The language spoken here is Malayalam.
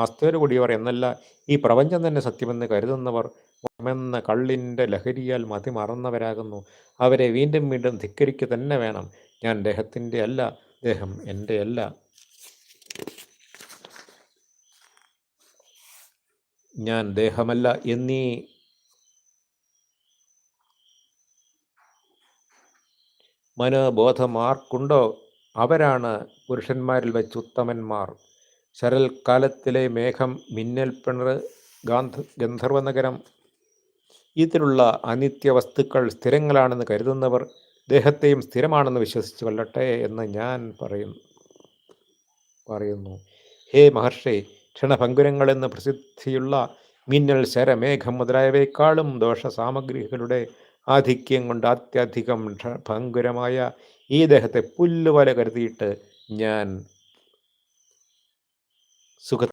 ആസ്തേര് കൂടിയവർ എന്നല്ല, ഈ പ്രപഞ്ചം തന്നെ സത്യമെന്ന് കരുതുന്നവർ എന്ന കള്ളിൻ്റെ ലഹരിയാൽ മതിമറന്നവരാകുന്നു. അവരെ വീണ്ടും വീണ്ടും ധിക്കരിക്കുക തന്നെ വേണം. ഞാൻ ദേഹത്തിൻ്റെ അല്ല, ദേഹം എൻ്റെ അല്ല. ഞാൻ ദേഹമല്ല എന്നീ മനോബോധം ആർക്കുണ്ടോ അവരാണ് പുരുഷന്മാരിൽ വെച്ച് ഉത്തമന്മാർ. ശരൽക്കാലത്തിലെ മേഘം, മിന്നൽ പിണർ, ഗന്ധർവനഗരം, ഇതിലുള്ള അനിത്യ വസ്തുക്കൾ സ്ഥിരങ്ങളാണെന്ന് കരുതുന്നവർ ദേഹത്തെയും സ്ഥിരമാണെന്ന് വിശ്വസിച്ച് കൊള്ളട്ടെ എന്ന് ഞാൻ പറയുന്നു. ഹേ മഹർഷി, ക്ഷണഭങ്കുരങ്ങളെന്ന് പ്രസിദ്ധിയുള്ള മിന്നൽ, ശരമേഘം മുതലായവയെക്കാളും ദോഷസാമഗ്രികളുടെ ആധിക്യം കൊണ്ട് അത്യധികം ഭങ്കുരമായ ഈ ദേഹത്തെ പുല്ലുപോലെ കരുതിയിട്ട് ഞാൻ സുഖ